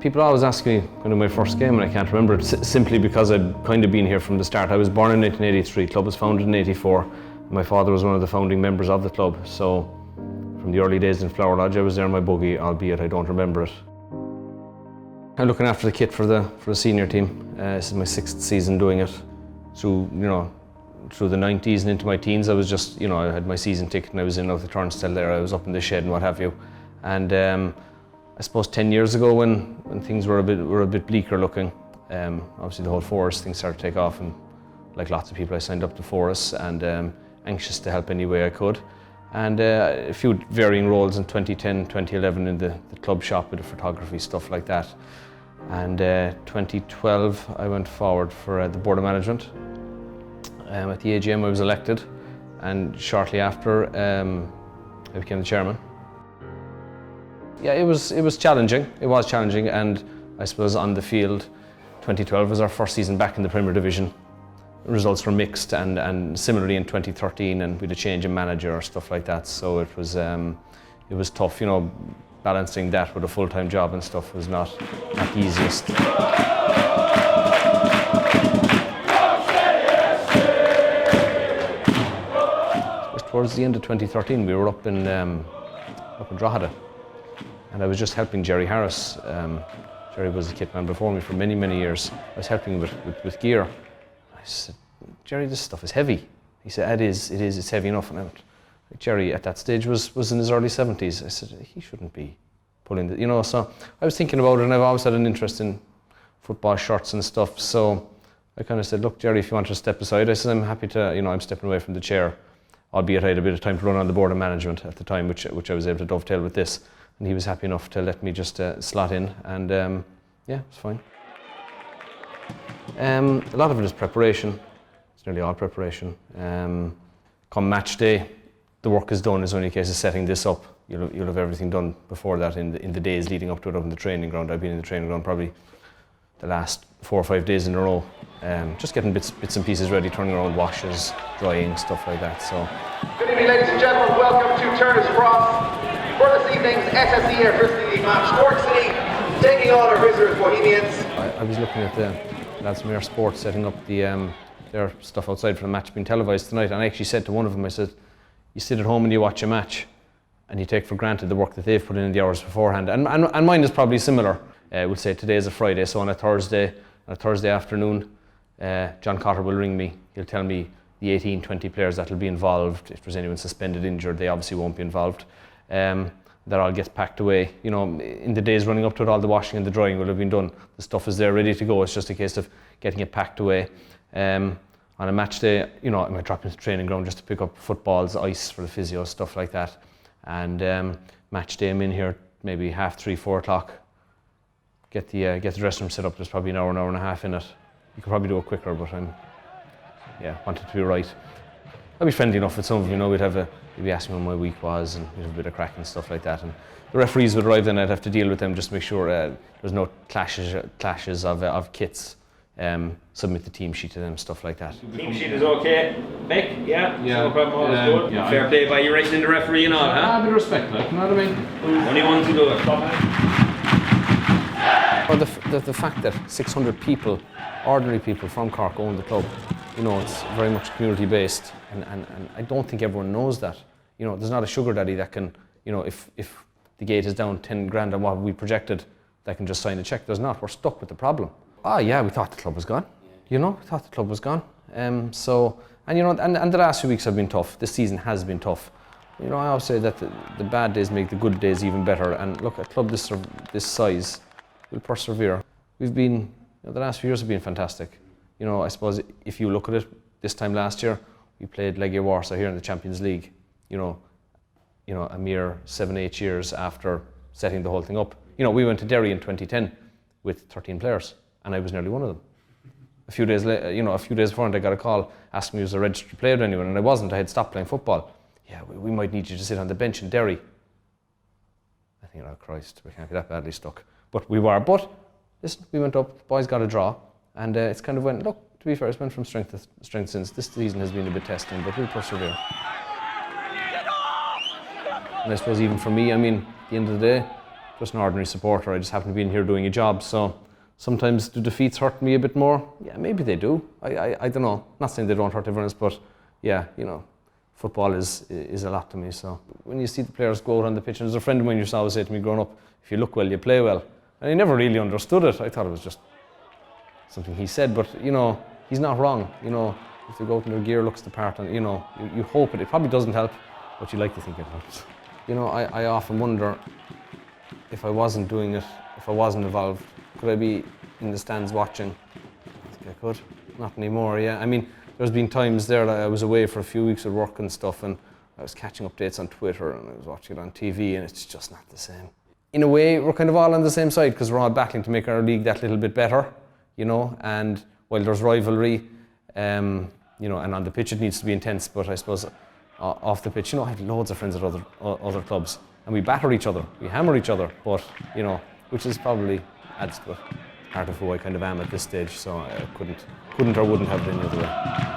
People always ask me kind of my first game, and I can't remember it simply because I'd kind of been here from the start. I was born in 1983, club was founded in 84. My father was one of the founding members of the club, so from the early days in Flower Lodge I was there in my buggy, albeit I don't remember it. I'm looking after the kit for the senior team. This is my 6th season doing it. Through the 90s and into my teens, I was just, I had my season ticket and I was in out the turnstile there. I was up in the shed and what have you. And I suppose 10 years ago, when things were a bit bleaker looking, obviously the whole Forest thing started to take off, and like lots of people, I signed up to Forest and anxious to help any way I could. And a few varying roles in 2010, 2011 in the club shop with the photography, stuff like that. And 2012, I went forward for the Board of Management. At the AGM, I was elected, and shortly after, I became the chairman. Yeah, it was challenging. It was challenging, and I suppose on the field, 2012 was our first season back in the Premier Division. The results were mixed, and similarly in 2013, and we had a change in manager or stuff like that. So it was tough, balancing that with a full-time job and stuff was not the easiest. Towards the end of 2013, we were up in Drogheda, and I was just helping Jerry Harris. Jerry was the kit man before me for many, many years. I was helping with gear. I said, Jerry, this stuff is heavy. He said, it's heavy enough. And I went, Jerry at that stage was in his early 70s. I said, he shouldn't be pulling the, so I was thinking about it, and I've always had an interest in football shirts and stuff. So I kind of said, look, Jerry, if you want to step aside, I said, I'm happy to, I'm stepping away from the chair, albeit I had a bit of time to run on the Board of Management at the time, which I was able to dovetail with this. And he was happy enough to let me just slot in, and yeah, it was fine. A lot of it is preparation. It's nearly all preparation. Come match day, the work is done. It's only a case of setting this up. You'll have everything done before that in the days leading up to it up in the training ground. I've been in the training ground probably the last 4 or 5 days in a row, just getting bits and pieces ready, turning around washes, drying, stuff like that. So. Good evening, ladies and gentlemen. Welcome to Turner's Cross for this evening's SSE Electricity League match. Cork City taking on our visitors, Bohemians. I was looking at the lads from Air Sports setting up their stuff outside for the match being televised tonight, and I actually said to one of them, I said, you sit at home and you watch a match and you take for granted the work that they've put in the hours beforehand, and mine is probably similar. We'll say today is a Friday, so on a Thursday afternoon, John Cotter will ring me. He'll tell me the 18, 20 players that will be involved. If there's anyone suspended, injured, they obviously won't be involved. That all gets packed away. In the days running up to it, all the washing and the drying will have been done. The stuff is there ready to go. It's just a case of getting it packed away. On a match day, I might drop into the training ground just to pick up footballs, ice for the physio, stuff like that. And match day, I'm in here maybe 3:30, 4 o'clock. Get the dressing room set up. There's probably an hour and a half in it. You could probably do it quicker, but want it to be right. I'd be friendly enough with some of them. You'd be asking me how my week was, and we'd have a bit of crack and stuff like that. And the referees would arrive, then I'd have to deal with them just to make sure there's no clashes of kits. Submit the team sheet to them, stuff like that. Team sheet is okay, Mick? Yeah. No problem. All is good. Yeah, fair play by you writing in the referee and all, huh? A bit of respect, like, you know what I mean? Only one to do it. Well, the fact that 600 people, ordinary people from Cork own the club, it's very much community based, and I don't think everyone knows that. There's not a sugar daddy that can, if the gate is down 10 grand on what we projected, that can just sign a check. There's not. We're stuck with the problem. Oh yeah, we thought the club was gone. We thought the club was gone. And the last few weeks have been tough. This season has been tough. I always say that the bad days make the good days even better. And look, a club this size will persevere. We've been, the last few years have been fantastic. I suppose if you look at it, this time last year, we played Legia Warsaw here in the Champions League. A mere 7-8 years after setting the whole thing up. We went to Derry in 2010 with 13 players, and I was nearly one of them. A few days before, I got a call asking me was a registered player to anyone, and I wasn't. I had stopped playing football. Yeah, we might need you to sit on the bench in Derry. I think, oh Christ, we can't be that badly stuck. But we were. But listen, we went up. Boys got a draw, and it's kind of went. Look, to be fair, it's went from strength to strength since. This season has been a bit testing, but we'll persevere. And I suppose even for me, at the end of the day, just an ordinary supporter. I just happen to be in here doing a job. So sometimes do defeats hurt me a bit more? Yeah, maybe they do. I don't know. Not saying they don't hurt everyone else, but yeah, you know, football is a lot to me. So when you see the players go out on the pitch, and there's a friend of mine used to always say to me growing up, if you look well, you play well. And I never really understood it. I thought it was just something he said, but you know, he's not wrong. You know, if they go out in their gear, looks the part, and you know, you hope it. It probably doesn't help, but you like to think it helps. You know, I often wonder if I wasn't doing it, if I wasn't involved, could I be in the stands watching? I think I could. Not anymore, yeah. I mean, there's been times there that I was away for a few weeks at work and stuff, and I was catching updates on Twitter and I was watching it on TV, and it's just not the same. In a way, we're kind of all on the same side because we're all battling to make our league that little bit better, you know, and while there's rivalry, you know, and on the pitch it needs to be intense, but I suppose off the pitch, you know, I have loads of friends at other clubs, and we batter each other, we hammer each other, but, you know, which is probably adds to it. Part of who I kind of am at this stage, so I couldn't or wouldn't have it any other way.